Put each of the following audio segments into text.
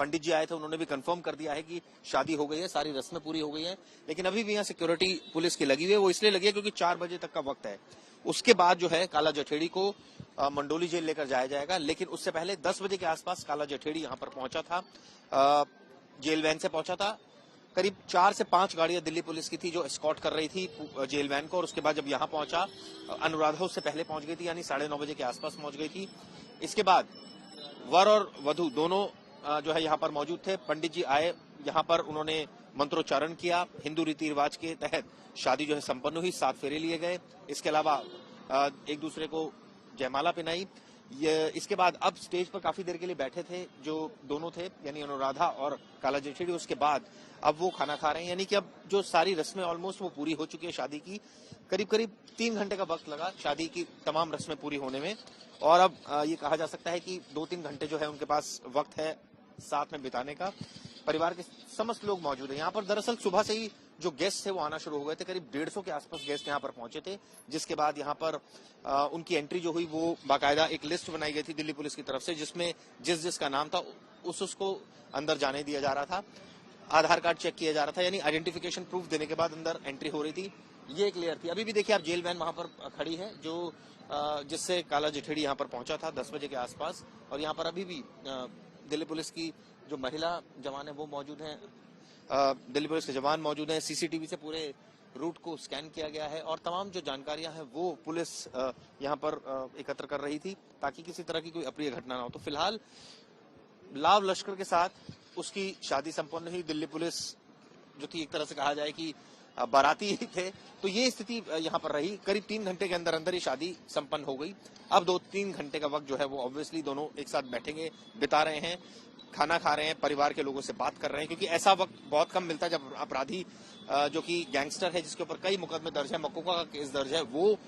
पंडित जी आए थे, उन्होंने भी कंफर्म कर दिया है कि शादी हो गई है, सारी रस्में पूरी हो गई हैं। लेकिन अभी भी यहाँ सिक्योरिटी पुलिस की लगी हुई है। वो इसलिए लगी है क्योंकि 4 बजे तक का वक्त है। उसके बाद जो है काला जठेड़ी को मंडोली जेल लेकर जाया जाएगा। लेकिन उससे पहले 10 बजे के आसपास काला जठेड़ी यहाँ पर पहुंचा था, जेल वैन से पहुंचा था। करीब 4 से 5 गाड़ियां दिल्ली पुलिस की थी जो एस्कॉर्ट कर रही थी जेल वैन को। और उसके बाद जब यहां पहुंचा, अनुराधा उससे पहले पहुंच गई थी, यानी 9:30 बजे के आसपास पहुंच गई थी। इसके बाद वर और वधू दोनों जो है यहाँ पर मौजूद थे। पंडित जी आए, यहाँ पर उन्होंने मंत्रोच्चारण किया। हिंदू रीति रिवाज के तहत शादी जो है संपन्न हुई, 7 फेरे लिए गए। इसके अलावा एक दूसरे को जयमाला पहनाई। इसके बाद अब स्टेज पर काफी देर के लिए बैठे थे जो दोनों थे, यानी अनुराधा और काला जठेड़ी। उसके बाद अब वो खाना खा रहे हैं, यानी कि अब जो सारी रस्में ऑलमोस्ट वो पूरी हो चुकी है शादी की। करीब करीब 3 घंटे का वक्त लगा शादी की तमाम रस्में पूरी होने में। और अब ये कहा जा सकता है कि 2-3 घंटे जो है उनके पास वक्त है साथ में बिताने का। परिवार के समस्त लोग मौजूद हैं यहाँ पर। दरअसल सुबह से ही जो गेस्ट थे वो आना शुरू हो गए थे। करीब 150 के आसपास गेस्ट यहाँ पर पहुंचे थे, जिसके बाद यहाँ पर उनकी एंट्री जो हुई वो बाकायदा एक लिस्ट बनाई गई थी दिल्ली पुलिस की तरफ से, जिसमें जिस जिसका नाम था उसको अंदर जाने दिया जा रहा था। आधार कार्ड चेक किया जा रहा था, यानी आइडेंटिफिकेशन प्रूफ देने के बाद अंदर एंट्री हो रही थी। ये एक लेयर थी। अभी भी देखिए आप, जेल वैन वहां पर खड़ी है जो जिससे काला जठेड़ी यहाँ पर पहुंचा था 10 बजे के आसपास। और यहाँ पर अभी भी दिल्ली पुलिस की जो महिला जवान है वो मौजूद हैं, दिल्ली पुलिस के जवान मौजूद हैं। सीसीटीवी से पूरे रूट को स्कैन किया गया है और तमाम जो जानकारियां हैं वो पुलिस यहाँ पर एकत्र कर रही थी ताकि किसी तरह की कोई अप्रिय घटना ना हो। तो फिलहाल लाव लश्कर के साथ उसकी शादी संपन्न हुई। दिल्ली पुलिस जो थी, एक तरह से कहा जाए कि बाराती थे, तो ये स्थिति यहाँ पर रही। करीब 3 घंटे के अंदर अंदर ये शादी संपन्न हो गई। अब 2-3 घंटे का वक्त जो है वो ऑब्वियसली दोनों एक साथ बैठेंगे, बिता रहे हैं, खाना खा रहे हैं, परिवार के लोगों से बात कर रहे हैं, क्योंकि ऐसा वक्त बहुत कम मिलता है जब अपराधी जो कि गैंगस्टर है, जिसके ऊपर कई मुकदमे दर्ज है, मकोका का केस दर्ज है, वो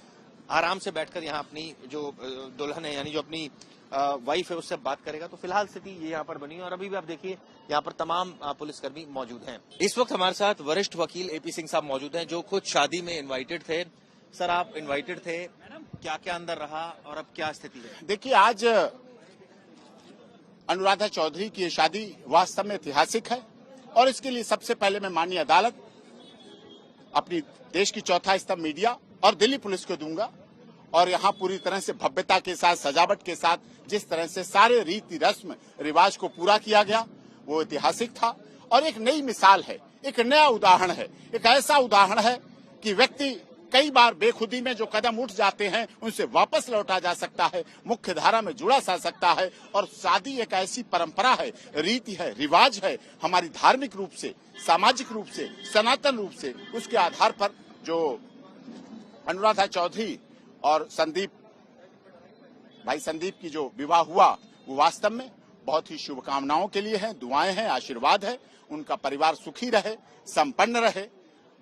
आराम से बैठकर यहाँ अपनी जो दुल्हन है, यानी जो अपनी वाइफ है, उससे बात करेगा। तो फिलहाल स्थिति ये यहाँ पर बनी है। और अभी भी आप देखिए यहाँ पर तमाम पुलिसकर्मी मौजूद हैं। इस वक्त हमारे साथ वरिष्ठ वकील AP सिंह साहब मौजूद हैं, जो खुद शादी में इन्वाइटेड थे। सर, आप इन्वाइटेड थे, क्या क्या अंदर रहा और अब क्या स्थिति है? देखिए, आज अनुराधा चौधरी की ये शादी वास्तव में ऐतिहासिक है और इसके लिए सबसे पहले मैं माननीय अदालत, अपनी देश की चौथा स्तंभ मीडिया और दिल्ली पुलिस को दूंगा। और यहाँ पूरी तरह से भव्यता के साथ, सजावट के साथ, जिस तरह से सारे रीति रस्म रिवाज को पूरा किया गया वो ऐतिहासिक था और एक नई मिसाल है, एक नया उदाहरण है। एक ऐसा उदाहरण है कि व्यक्ति कई बार बेखुदी में जो कदम उठ जाते हैं उनसे वापस लौटा जा सकता है, मुख्य धारा में जुड़ा जा सकता है। और शादी एक ऐसी परंपरा है, रीति है, रिवाज है, हमारी धार्मिक रूप से, सामाजिक रूप से, सनातन रूप से, उसके आधार पर जो अनुराधा चौधरी और भाई संदीप की जो विवाह हुआ वो वास्तव में बहुत ही शुभकामनाओं के लिए है, दुआएं हैं, आशीर्वाद है। उनका परिवार सुखी रहे, संपन्न रहे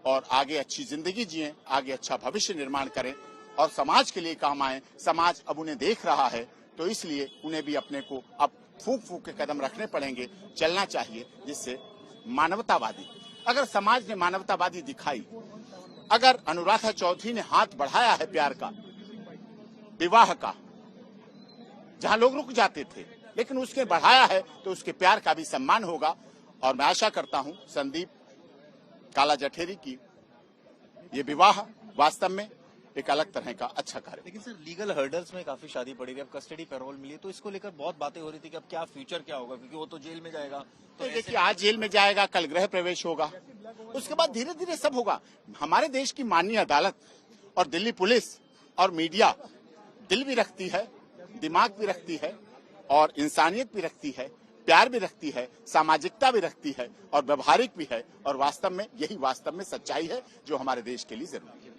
और आगे अच्छी जिंदगी जिए, आगे अच्छा भविष्य निर्माण करें और समाज के लिए काम आए। समाज अब उन्हें देख रहा है, तो इसलिए उन्हें भी अपने को अब फूंक फूंक के कदम रखने पड़ेंगे, चलना चाहिए, जिससे मानवतावादी, अगर समाज ने मानवतावादी दिखाई, अगर अनुराधा चौधरी ने हाथ बढ़ाया है प्यार का, विवाह का, जहां लोग रुक जाते थे, लेकिन उसके बढ़ाया है, तो उसके प्यार का भी सम्मान होगा। और मैं आशा करता हूं संदीप काला जठेरी की ये विवाह वास्तव में एक अलग तरह का अच्छा कार्य। लेकिन सर, लीगल हर्डल्स में काफी शादी पड़ी रही, अब कस्टडी पैरोल मिली, तो इसको लेकर बहुत बातें हो रही थी कि अब क्या फ्यूचर क्या होगा, क्योंकि वो तो जेल में जाएगा। तो देखिए, आज जेल में जाएगा, कल गृह प्रवेश होगा, उसके बाद धीरे धीरे सब होगा। हमारे देश की माननीय अदालत और दिल्ली पुलिस और मीडिया दिल भी रखती है, दिमाग भी रखती है और इंसानियत भी रखती है, प्यार भी रखती है, सामाजिकता भी रखती है और व्यवहारिक भी है। और वास्तव में यही वास्तव में सच्चाई है जो हमारे देश के लिए जरूरी है।